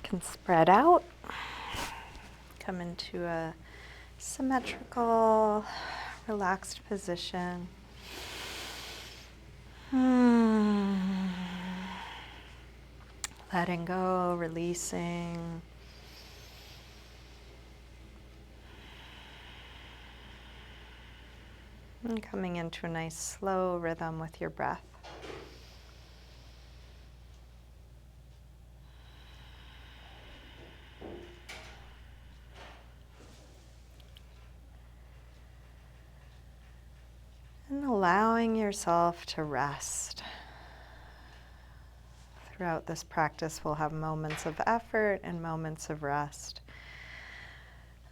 Can spread out, come into a symmetrical, relaxed position. Letting go, releasing. And coming into a nice slow rhythm with your breath. And allowing yourself to rest. Throughout this practice, we'll have moments of effort and moments of rest.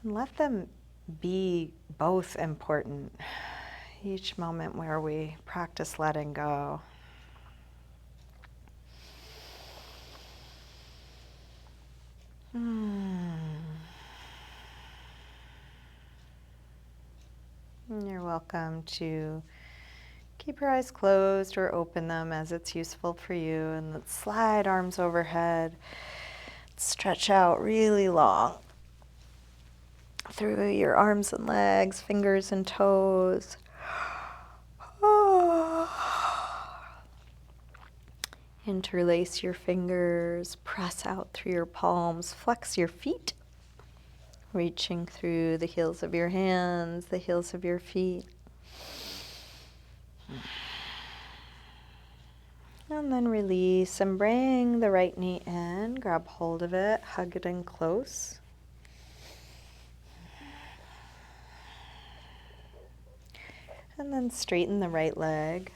And let them be both important. Each moment where we practice letting go. And you're welcome to keep your eyes closed or open them as it's useful for you, and let's slide arms overhead. Stretch out really long through your arms and legs, fingers and toes. Interlace your fingers, press out through your palms, flex your feet, reaching through the heels of your hands, the heels of your feet. And then release and bring the right knee in, grab hold of it, hug it in close. And then straighten the right leg,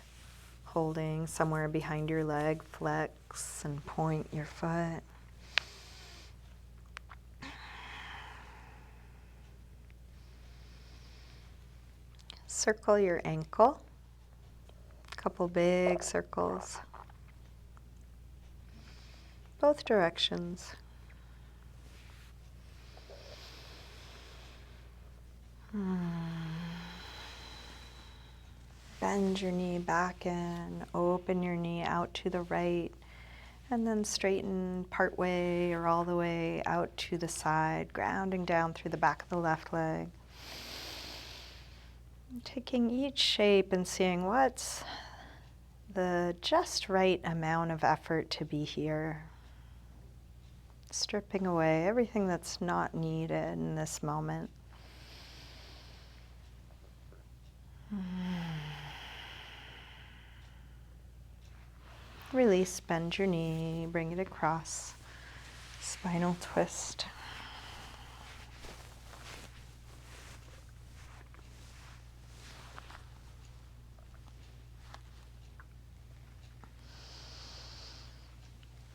holding somewhere behind your leg, flex and point your foot. Circle your ankle, a couple big circles, both directions. Bend your knee back in, open your knee out to the right, and then straighten part way or all the way out to the side, grounding down through the back of the left leg. Taking each shape and seeing what's the just right amount of effort to be here. Stripping away everything that's not needed in this moment. Release, bend your knee, bring it across, spinal twist.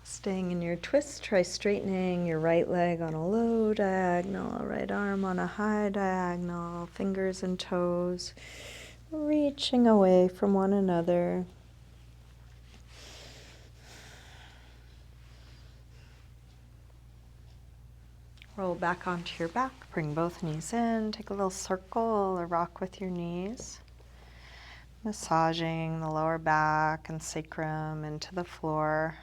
Staying in your twist, try straightening your right leg on a low diagonal, right arm on a high diagonal, fingers and toes reaching away from one another. Roll back onto your back, bring both knees in, take a little circle or rock with your knees. Massaging the lower back and sacrum into the floor.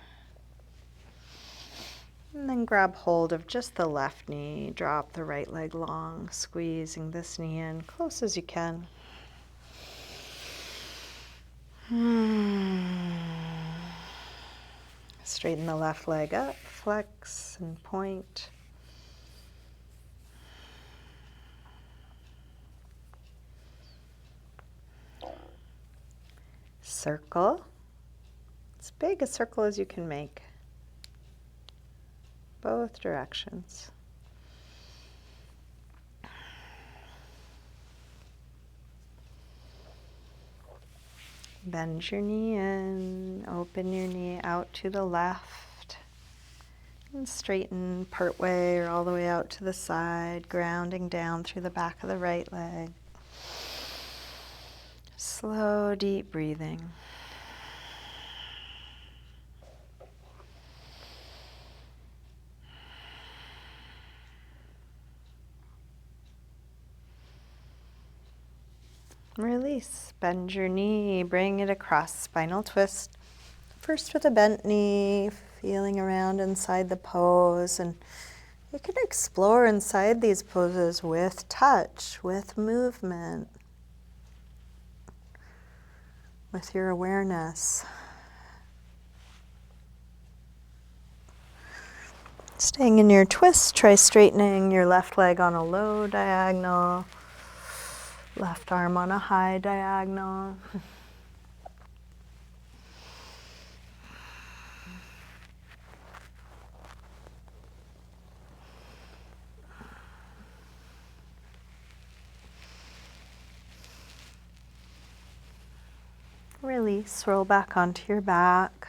And then grab hold of just the left knee, drop the right leg long, squeezing this knee in close as you can. Straighten the left leg up, flex and point. Circle, as big a circle as you can make. Both directions. Bend your knee in, open your knee out to the left, and straighten part way or all the way out to the side, grounding down through the back of the right leg. Slow, deep breathing. Release, bend your knee, bring it across, spinal twist. First with a bent knee, feeling around inside the pose, and you can explore inside these poses with touch, with movement, with your awareness. Staying in your twist, try straightening your left leg on a low diagonal, left arm on a high diagonal. Release, roll back onto your back.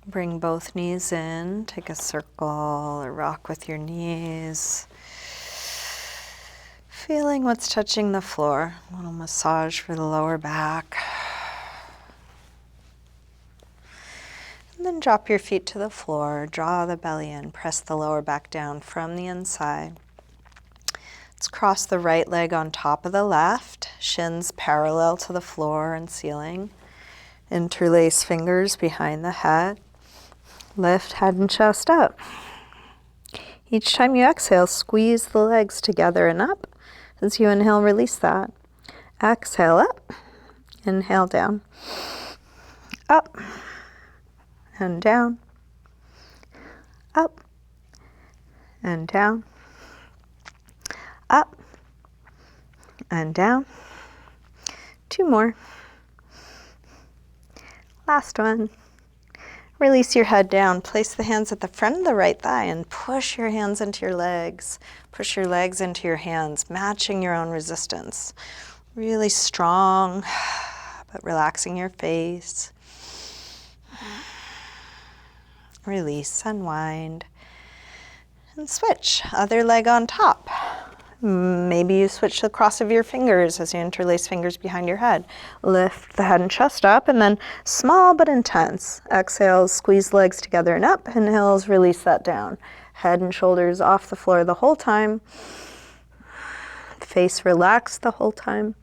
Bring both knees in, take a circle or rock with your knees. Feeling what's touching the floor, a little massage for the lower back. And then drop your feet to the floor, draw the belly in, press the lower back down from the inside. Let's cross the right leg on top of the left, shins parallel to the floor and ceiling. Interlace fingers behind the head. Lift head and chest up. Each time you exhale, squeeze the legs together and up. As you inhale, release that. Exhale up, inhale down. Up and down. Up and down. Up and down. 2 more. Last one. Release your head down. Place the hands at the front of the right thigh and push your hands into your legs. Push your legs into your hands, matching your own resistance. Really strong, but relaxing your face. Release, unwind, and switch. Other leg on top. Maybe you switch the cross of your fingers as you interlace fingers behind your head. Lift the head and chest up, and then small but intense. Exhales, squeeze legs together and up. Inhales, release that down. Head and shoulders off the floor the whole time. Face relaxed the whole time.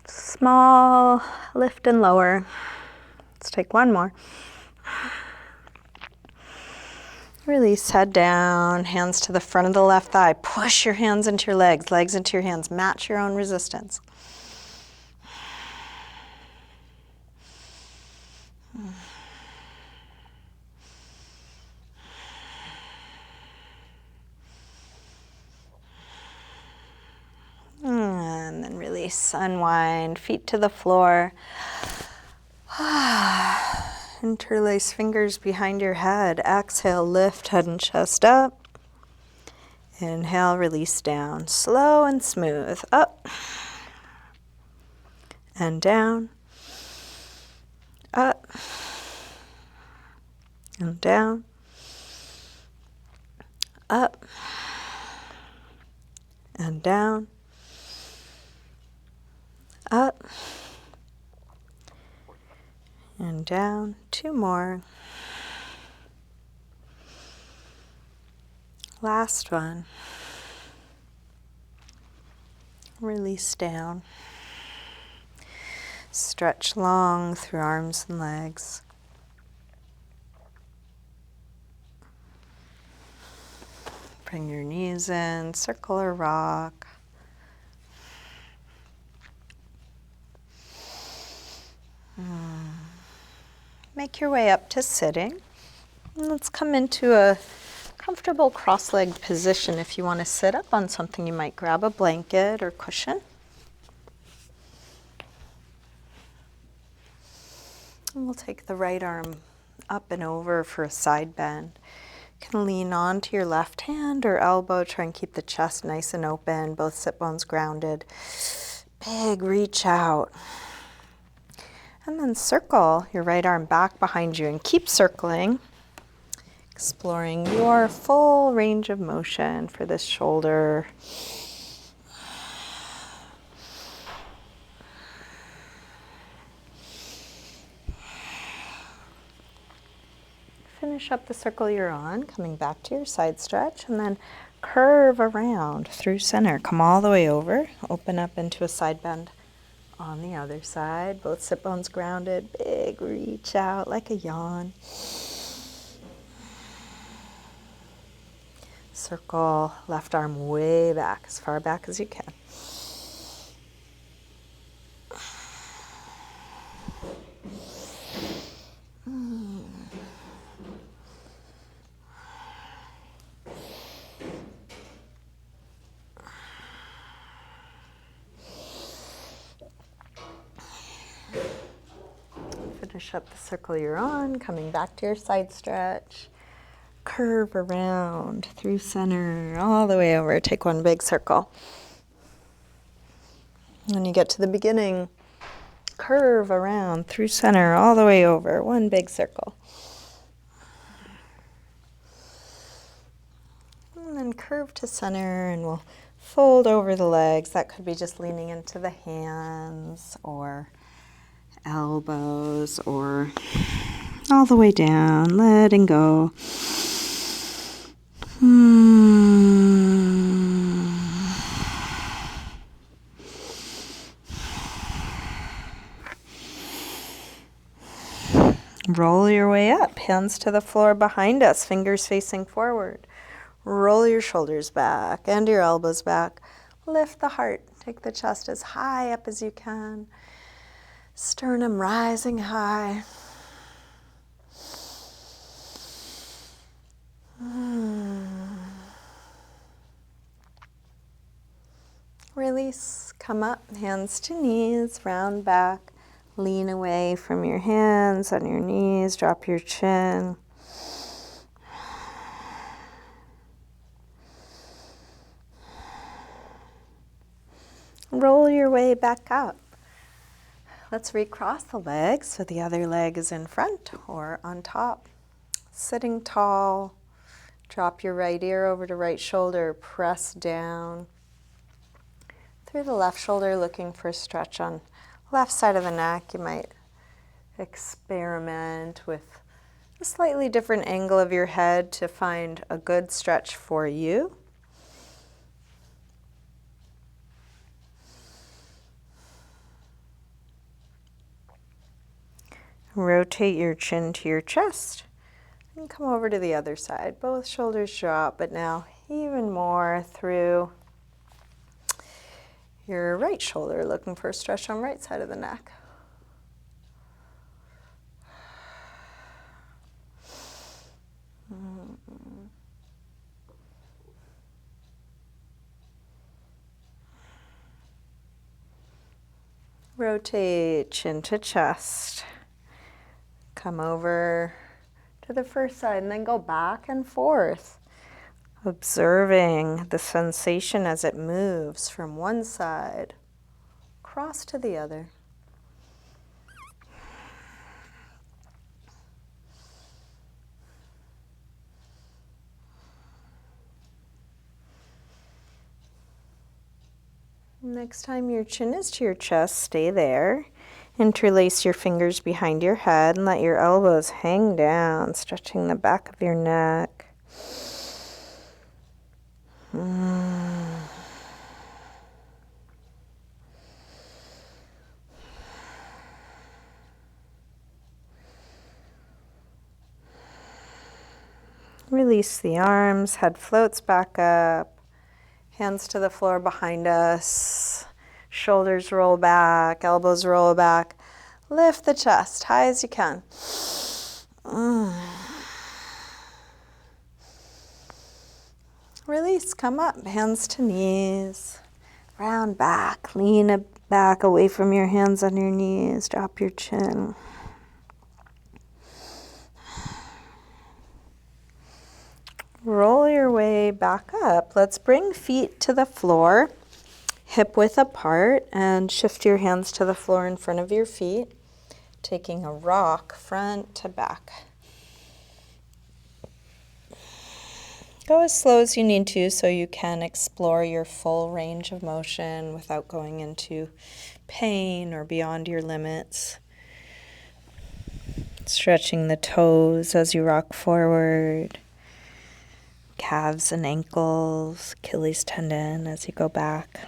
Small lift and lower. Let's take one more. Release, head down, hands to the front of the left thigh. Push your hands into your legs, legs into your hands. Match your own resistance. And then release, unwind, feet to the floor. Interlace fingers behind your head. Exhale, lift head and chest up. Inhale, release down. Slow and smooth. Up and down. Up and down. Up and down. Up and down. 2 more. Last one. Release down. Stretch long through arms and legs. Bring your knees in, circle or rock. Make your way up to sitting. And let's come into a comfortable cross-legged position. If you want to sit up on something, you might grab a blanket or cushion. And we'll take the right arm up and over for a side bend. You can lean onto your left hand or elbow. Try and keep the chest nice and open, both sit bones grounded. Big reach out. And then circle your right arm back behind you and keep circling, exploring your full range of motion for this shoulder. Finish up the circle you're on, coming back to your side stretch, and then curve around through center. Come all the way over, open up into a side bend On the other side, both sit bones grounded, big reach out like a yawn. Circle left arm way back, as far back as you can. Finish up the circle you're on, coming back to your side stretch. Curve around through center, all the way over. Take one big circle. When you get to the beginning, curve around through center, all the way over. One big circle. And then curve to center, and we'll fold over the legs. That could be just leaning into the hands or elbows or all the way down, letting go. Roll your way up, hands to the floor behind us, fingers facing forward. Roll your shoulders back and your elbows back. Lift the heart, take the chest as high up as you can. Sternum rising high. Release, come up, hands to knees, round back. Lean away from your hands on your knees, drop your chin. Roll your way back up. Let's recross the legs so the other leg is in front or on top. Sitting tall, drop your right ear over to right shoulder, press down. Through the left shoulder, looking for a stretch on left side of the neck. You might experiment with a slightly different angle of your head to find a good stretch for you. Rotate your chin to your chest and come over to the other side. Both shoulders drop, but now even more through your right shoulder, looking for a stretch on right side of the neck. Rotate chin to chest. Come over to the first side and then go back and forth, observing the sensation as it moves from one side across to the other. Next time your chin is to your chest, stay there. Interlace your fingers behind your head and let your elbows hang down, stretching the back of your neck. Release the arms, head floats back up, hands to the floor behind us. Shoulders roll back, elbows roll back. Lift the chest high as you can. Release, come up, hands to knees. Round back, lean back away from your hands on your knees. Drop your chin. Roll your way back up. Let's bring feet to the floor. Hip width apart, and shift your hands to the floor in front of your feet, taking a rock front to back. Go as slow as you need to so you can explore your full range of motion without going into pain or beyond your limits. Stretching the toes as you rock forward. Calves and ankles, Achilles tendon as you go back.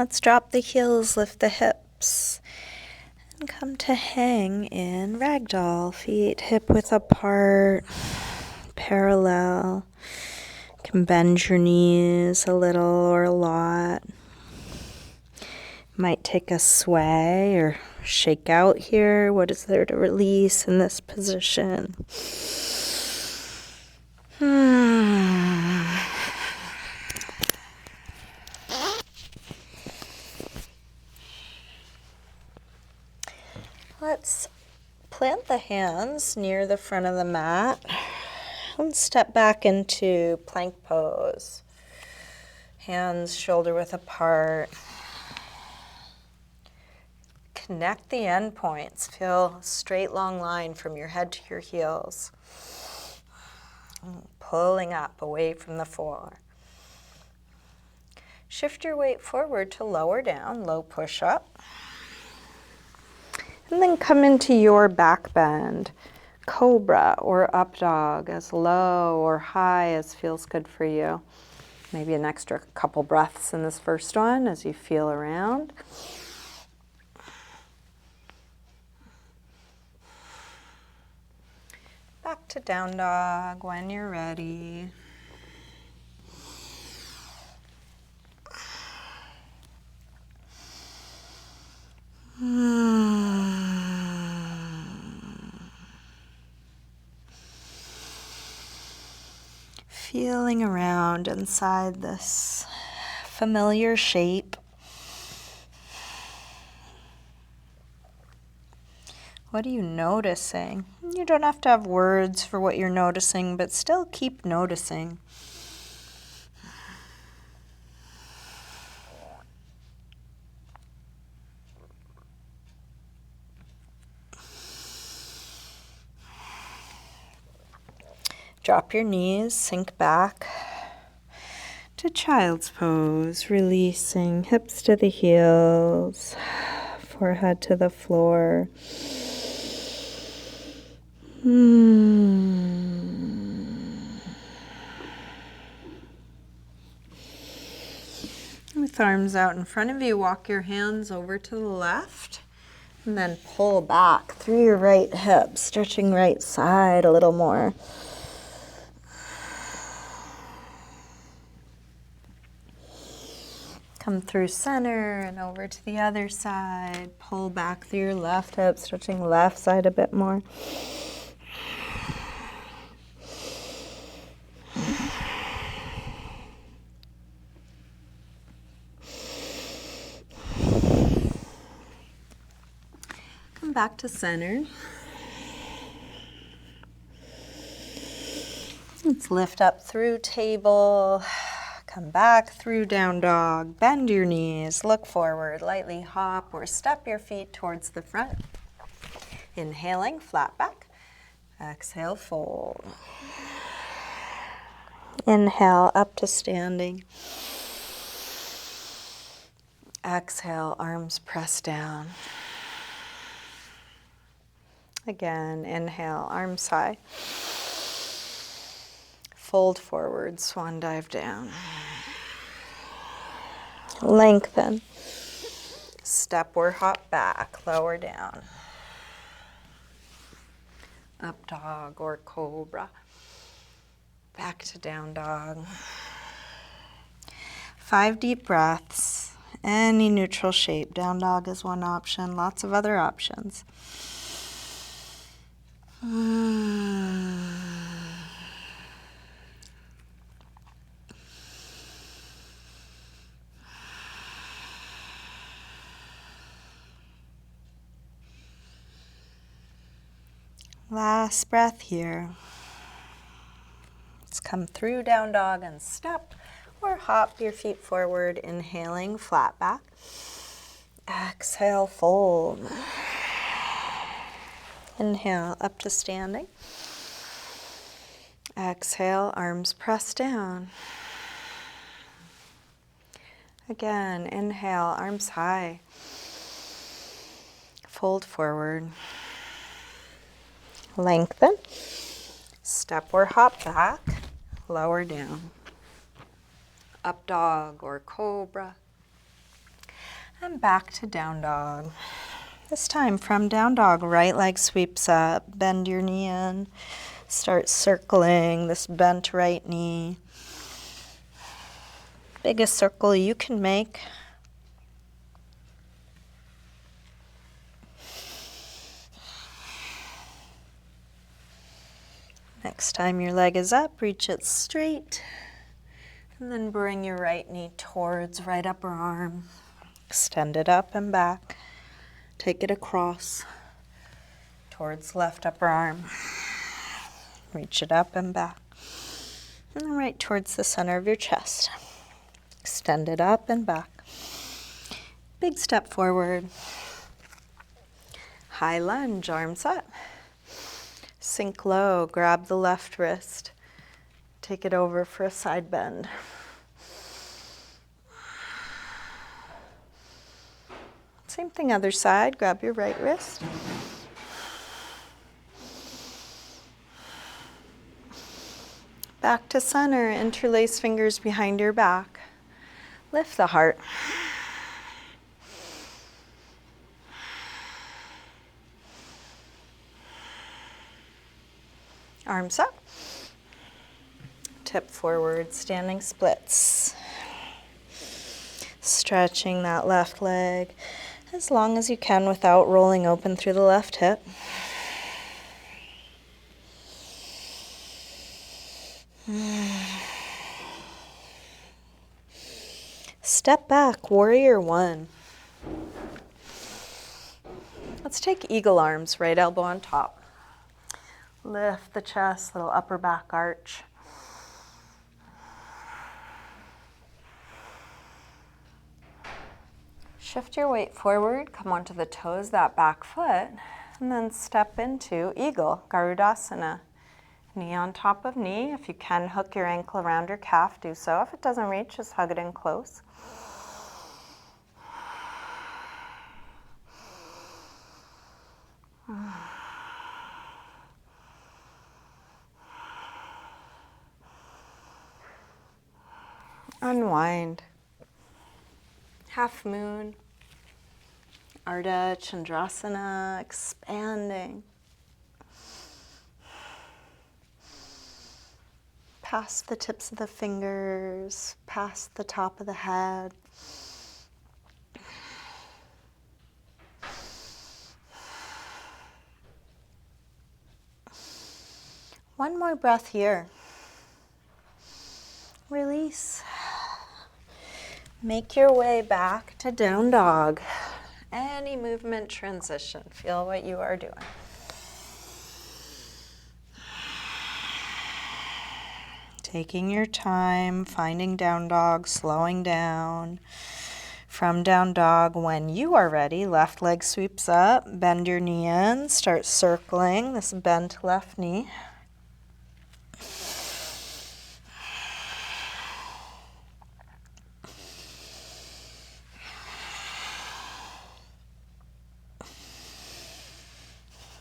Let's drop the heels, lift the hips, and come to hang in ragdoll. Feet hip width apart, parallel. You can bend your knees a little or a lot. Might take a sway or shake out here. What is there to release in this position? Let's plant the hands near the front of the mat and step back into plank pose. Hands shoulder width apart. Connect the end points. Feel a straight long line from your head to your heels. Pulling up away from the floor. Shift your weight forward to lower down, low push up. And then come into your back bend, cobra or up dog, as low or high as feels good for you. Maybe an extra couple breaths in this first one as you feel around. Back to down dog when you're ready. Feeling around inside this familiar shape. What are you noticing? You don't have to have words for what you're noticing, but still keep noticing. Drop your knees, sink back to child's pose, releasing hips to the heels, forehead to the floor. With arms out in front of you, walk your hands over to the left and then pull back through your right hip, stretching right side a little more. Come through center and over to the other side. Pull back through your left hip, stretching left side a bit more. Come back to center. Let's lift up through table. Come back through down dog. Bend your knees. Look forward. Lightly hop or step your feet towards the front. Inhaling, flat back. Exhale, fold. Inhale, up to standing. Exhale, arms press down. Again, inhale, arms high. Fold forward, swan dive down. Lengthen. Step or hop back, lower down. Up dog or cobra. Back to down dog. 5 deep breaths. Any neutral shape. Down dog is one option, lots of other options. Last breath here. Let's come through down dog and step or hop your feet forward, inhaling, flat back. Exhale, fold. Inhale, up to standing. Exhale, arms press down. Again, inhale, arms high. Fold forward. Lengthen. Step or hop back. Lower down. Up dog or cobra. And back to down dog. This time from down dog, right leg sweeps up, bend your knee in, start circling this bent right knee. Biggest circle you can make. Next time your leg is up, reach it straight. And then bring your right knee towards right upper arm. Extend it up and back. Take it across towards left upper arm. Reach it up and back. And then right towards the center of your chest. Extend it up and back. Big step forward. High lunge, arms up. Sink low, grab the left wrist. Take it over for a side bend. Same thing, other side. Grab your right wrist. Back to center. Interlace fingers behind your back. Lift the heart. Arms up. Tip forward, standing splits. Stretching that left leg as long as you can without rolling open through the left hip. Step back, warrior one. Let's take eagle arms, right elbow on top. Lift the chest, little upper back arch. Shift your weight forward, come onto the toes, that back foot, and then step into eagle, Garudasana. Knee on top of knee. If you can hook your ankle around your calf, do so. If it doesn't reach, just hug it in close. Unwind. Half moon. Ardha Chandrasana, expanding. Past the tips of the fingers, past the top of the head. One more breath here. Release. Make your way back to down dog. Any movement transition. Feel what you are doing. Taking your time, finding down dog, slowing down. From down dog, when you are ready, left leg sweeps up, bend your knee in, start circling this bent left knee.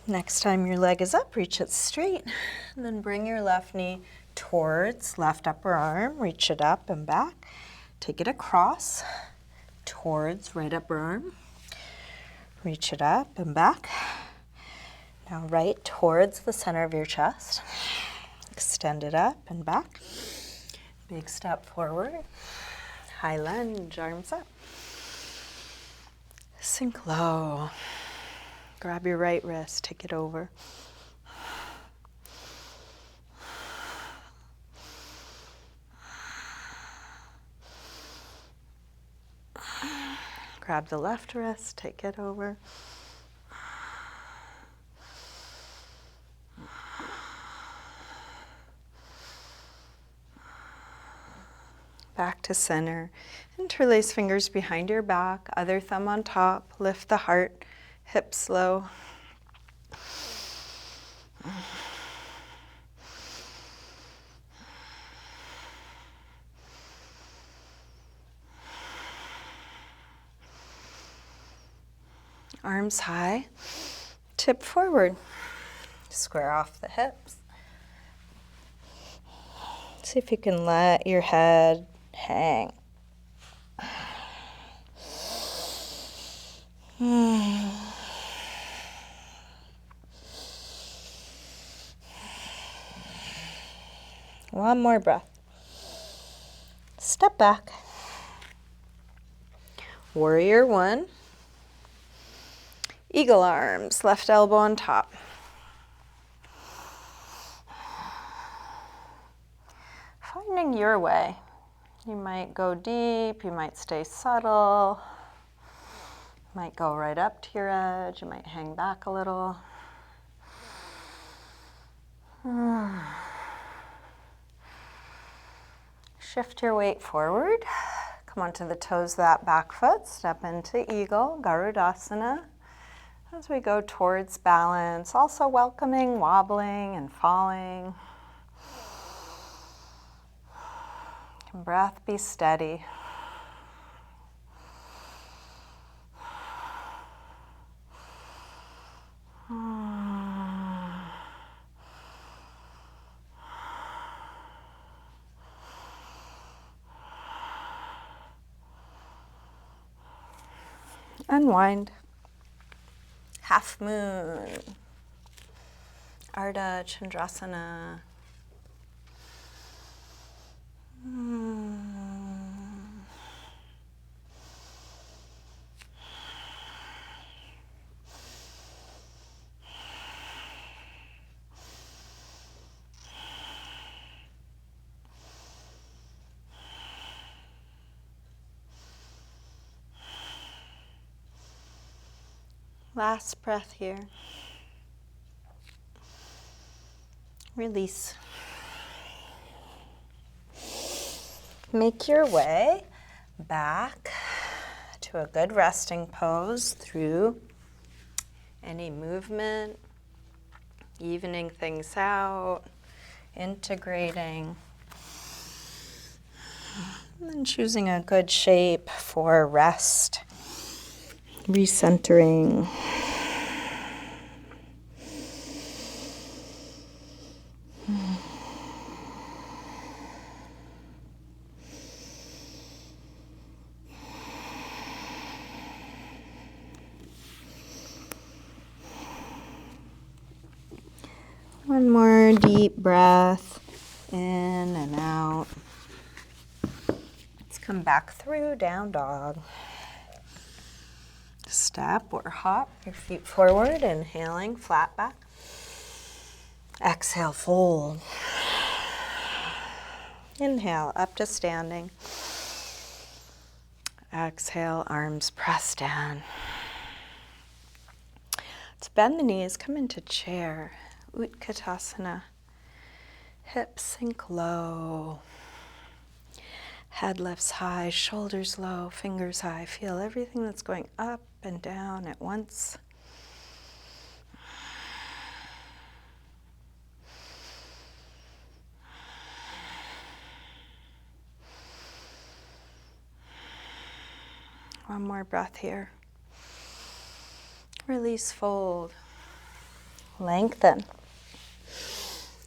Next time your leg is up, reach it straight, and then bring your left knee towards left upper arm, reach it up and back. Take it across towards right upper arm, reach it up and back. Now right towards the center of your chest. Extend it up and back. Big step forward. High lunge, arms up. Sink low. Grab your right wrist, take it over. Grab the left wrist, take it over. Back to center. Interlace fingers behind your back, other thumb on top, lift the heart. Hips low. Arms high. Tip forward. Square off the hips. See if you can let your head hang. One more breath. Step back. Warrior one. Eagle arms, left elbow on top. Finding your way. You might go deep, you might stay subtle, you might go right up to your edge, you might hang back a little. Shift your weight forward. Come onto the toes of that back foot. Step into Eagle, Garudasana. As we go towards balance, also welcoming wobbling and falling. Can breath be steady. Unwind. Half moon. Ardha Chandrasana. Last breath here. Release. Make your way back to a good resting pose through any movement, evening things out, integrating, and then choosing a good shape for rest, recentering. One more deep breath in and out. Let's come back through down dog. Step or hop your feet forward, inhaling, flat back. Exhale, fold. Inhale, up to standing. Exhale, arms press down. Let's bend the knees, come into chair. Utkatasana. Hips sink low. Head lifts high, shoulders low, fingers high. Feel everything that's going up and down at once. One more breath here. Release, fold. Lengthen.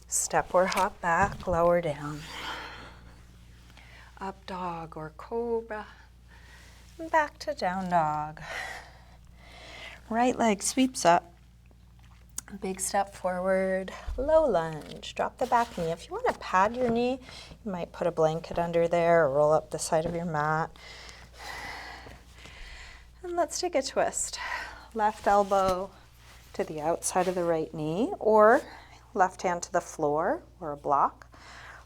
Step or hop back, lower down. Up dog or cobra. And back to down dog. Right leg sweeps up. Big step forward, low lunge. Drop the back knee. If you want to pad your knee, you might put a blanket under there or roll up the side of your mat. And let's take a twist. Left elbow to the outside of the right knee, or left hand to the floor or a block.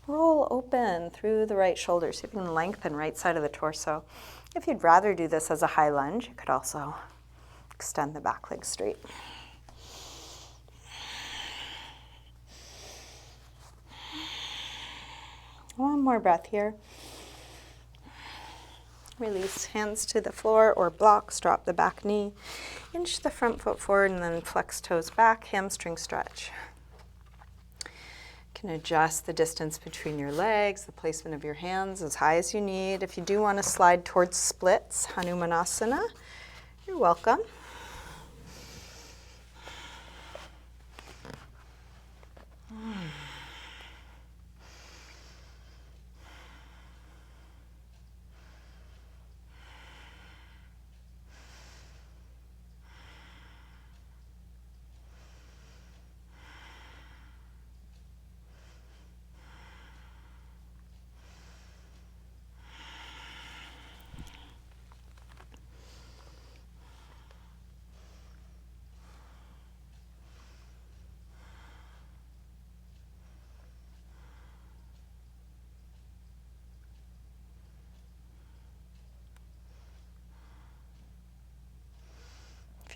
Roll open through the right shoulder so you can lengthen right side of the torso. If you'd rather do this as a high lunge, you could also extend the back leg straight. One more breath here. Release, hands to the floor or blocks, drop the back knee, inch the front foot forward and then flex toes back, hamstring stretch. You can adjust the distance between your legs, the placement of your hands as high as you need. If you do want to slide towards splits, Hanumanasana, you're welcome.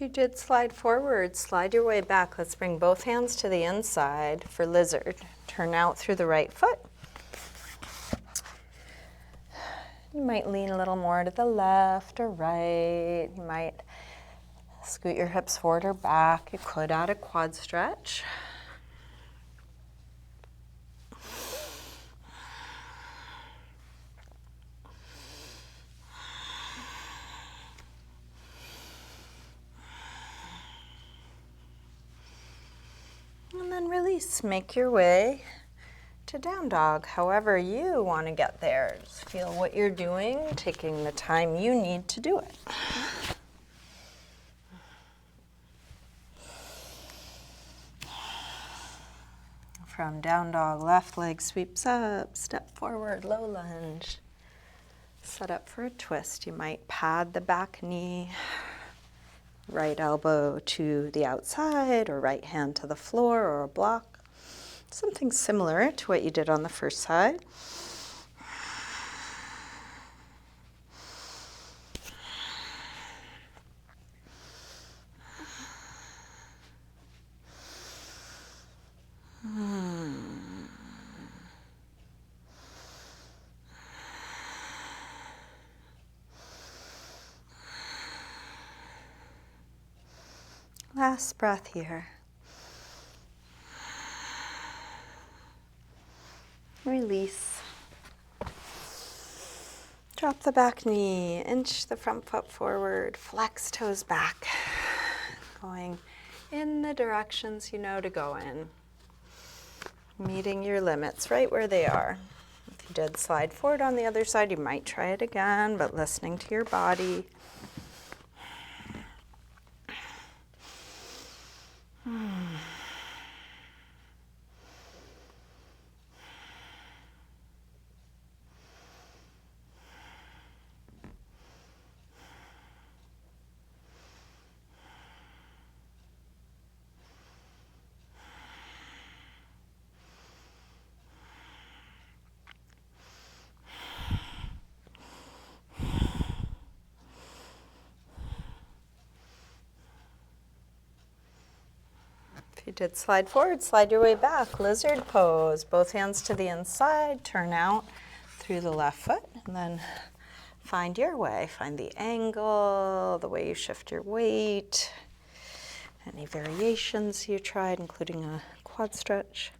you did slide forward, slide your way back. Let's bring both hands to the inside for lizard. Turn out through the right foot. You might lean a little more to the left or right. You might scoot your hips forward or back. You could add a quad stretch. And then release. Make your way to down dog. However you want to get there. Just feel what you're doing, taking the time you need to do it. From down dog, left leg sweeps up, step forward, low lunge. Set up for a twist. You might pad the back knee, right elbow to the outside or right hand to the floor or a block. Something similar to what you did on the first side. Last breath here. Release. Drop the back knee, inch the front foot forward, flex toes back. Going in the directions you know to go in. Meeting your limits right where they are. If you did slide forward on the other side, you might try it again, but listening to your body. If you did slide forward, slide your way back. Lizard pose. Both hands to the inside. Turn out through the left foot. And then find your way. Find the angle, the way you shift your weight. Any variations you tried, including a quad stretch.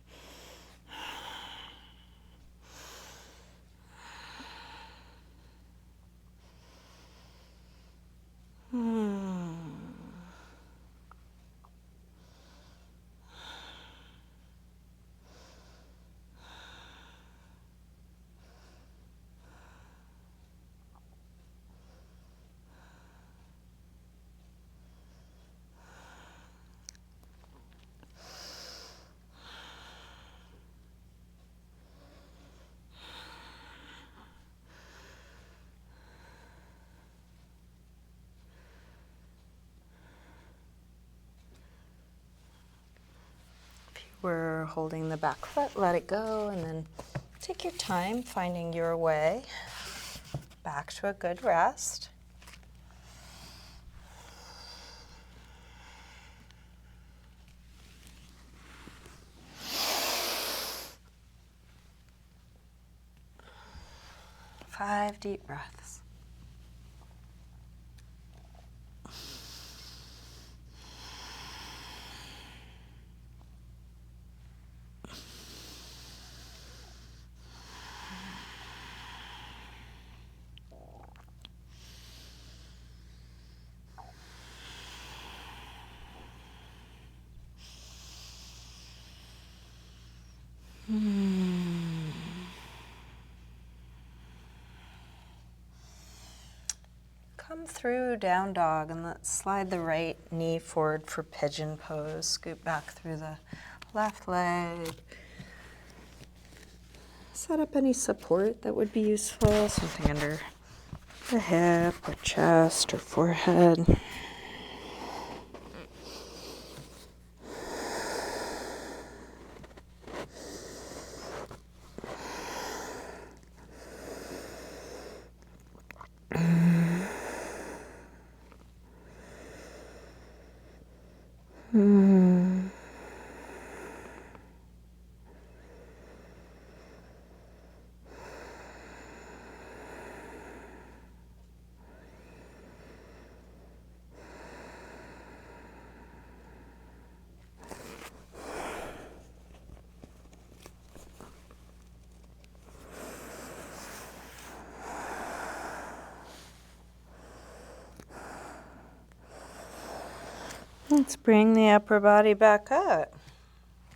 We're holding the back foot, let it go, and then take your time finding your way back to a good rest. Five deep breaths. Come through down dog and let's slide the right knee forward for pigeon pose. Scoot back through the left leg. Set up any support that would be useful, something under the hip or chest or forehead. Let's bring the upper body back up.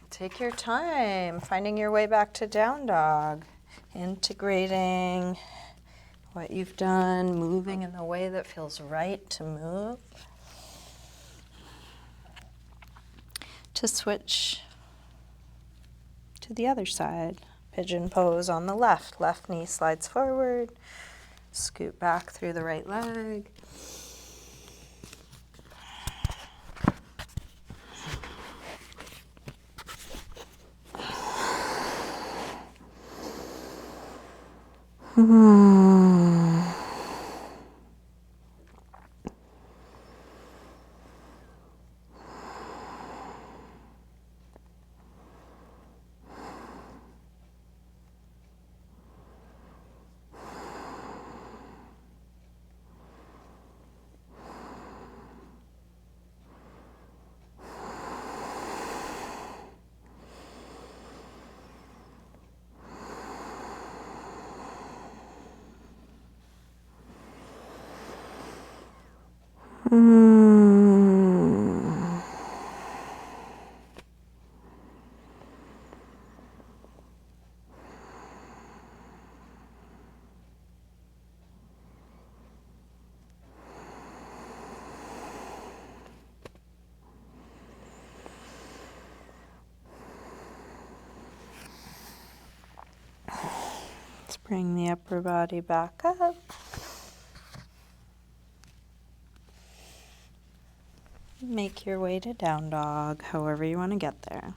Take your time finding your way back to down dog, integrating what you've done, moving in the way that feels right to move. To switch to the other side. Pigeon pose on the left. Left knee slides forward. Scoot back through the right leg. Let's bring the upper body back up. Make your way to down dog, however you want to get there.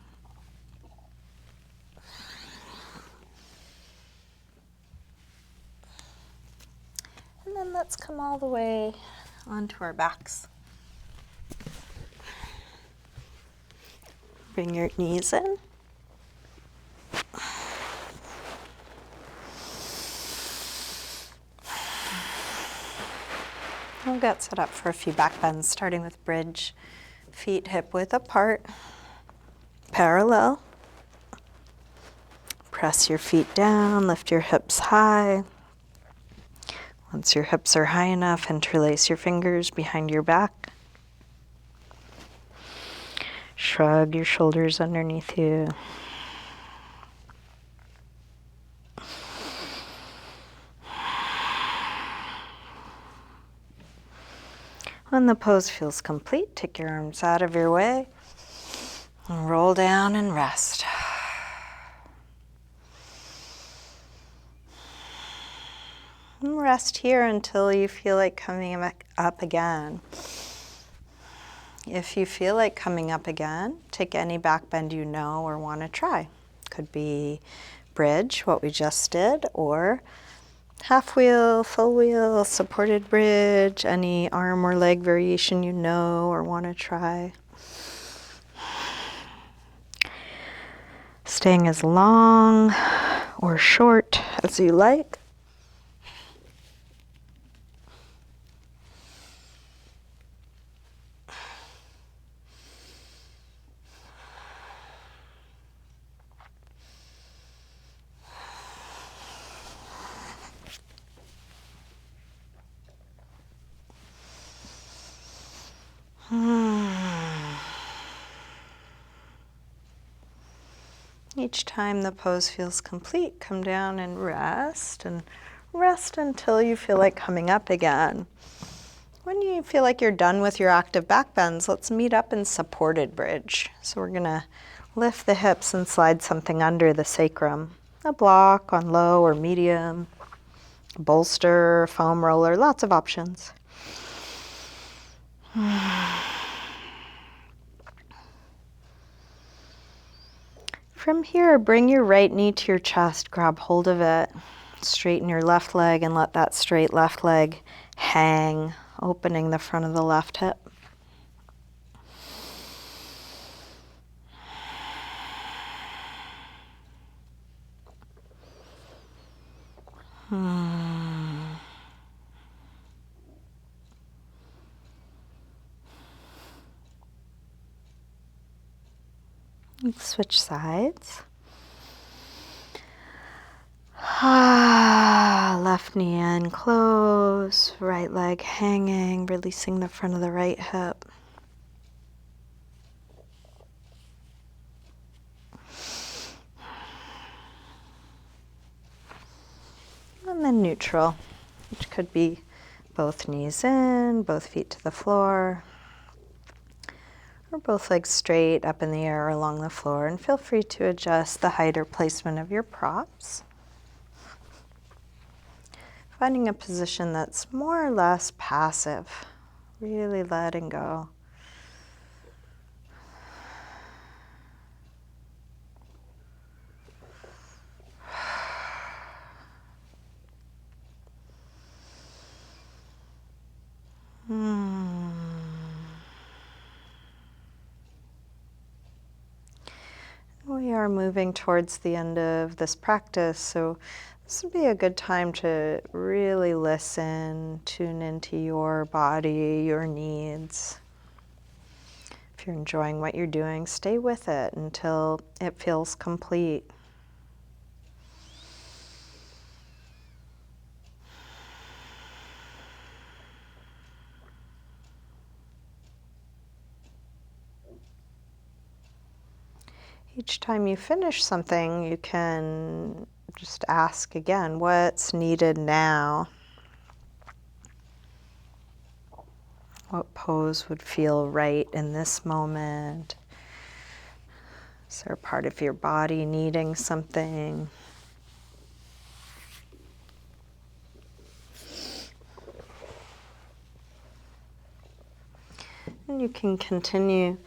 And then let's come all the way onto our backs. Bring your knees in. We'll get set up for a few back bends, starting with bridge. Feet hip width apart, parallel. Press your feet down, lift your hips high. Once your hips are high enough, interlace your fingers behind your back. Shrug your shoulders underneath you. When the pose feels complete, take your arms out of your way and roll down and rest. And rest here until you feel like coming up again. If you feel like coming up again, take any back bend you know or want to try. Could be bridge, what we just did, or half wheel, full wheel, supported bridge, any arm or leg variation you know or want to try. Staying as long or short as you like. Each time the pose feels complete, come down and rest until you feel like coming up again. When you feel like you're done with your active back bends, let's meet up in supported bridge. So we're gonna lift the hips and slide something under the sacrum. A block on low or medium, bolster, foam roller, lots of options. From here, bring your right knee to your chest, grab hold of it, straighten your left leg and let that straight left leg hang, opening the front of the left hip. Switch sides. Left knee in close, right leg hanging, releasing the front of the right hip. And then neutral, which could be both knees in, both feet to the floor, or both legs straight up in the air along the floor. And feel free to adjust the height or placement of your props. Finding a position that's more or less passive, really letting go. We are moving towards the end of this practice, so this would be a good time to really listen, tune into your body, your needs. If you're enjoying what you're doing, stay with it until it feels complete. Each time you finish something, you can just ask again, what's needed now? What pose would feel right in this moment? Is there a part of your body needing something? And you can continue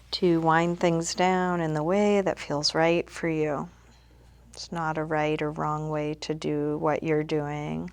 to wind things down in the way that feels right for you. It's not a right or wrong way to do what you're doing.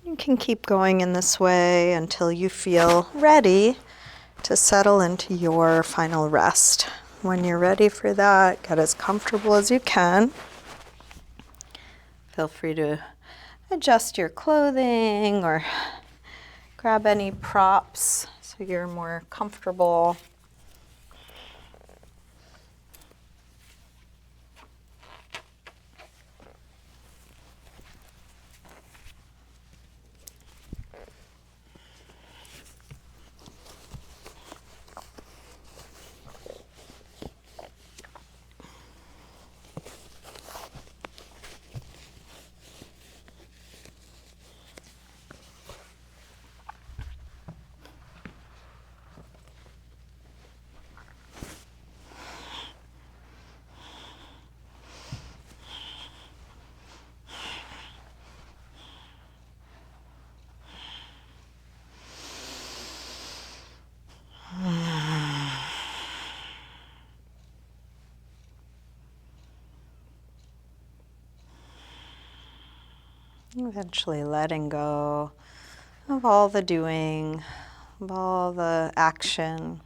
You can keep going in this way until you feel ready to settle into your final rest. When you're ready for that, get as comfortable as you can. Feel free to adjust your clothing or grab any props so you're more comfortable. Eventually letting go of all the doing, of all the action.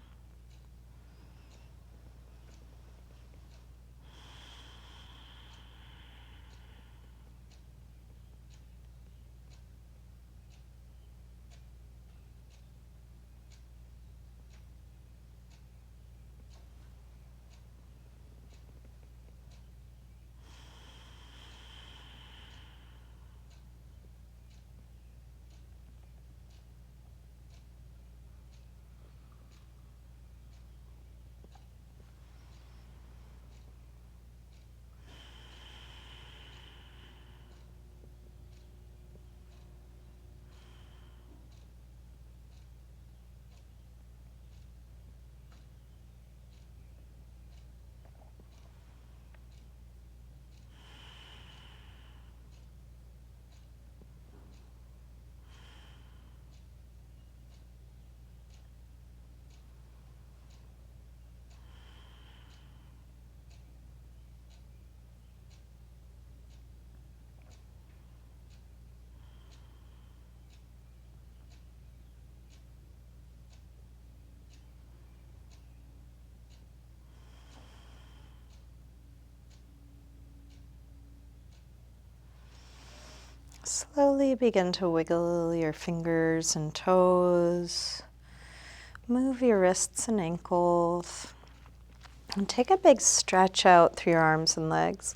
Slowly begin to wiggle your fingers and toes. Move your wrists and ankles. And take a big stretch out through your arms and legs.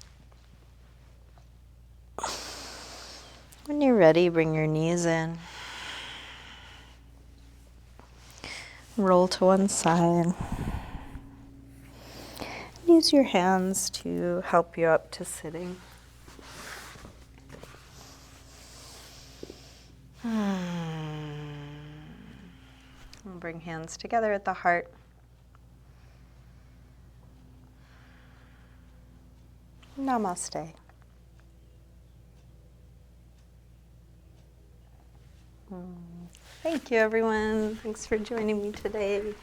When you're ready, bring your knees in. Roll to one side. Use your hands to help you up to sitting. We'll bring hands together at the heart. Namaste. Thank you, everyone. Thanks for joining me today.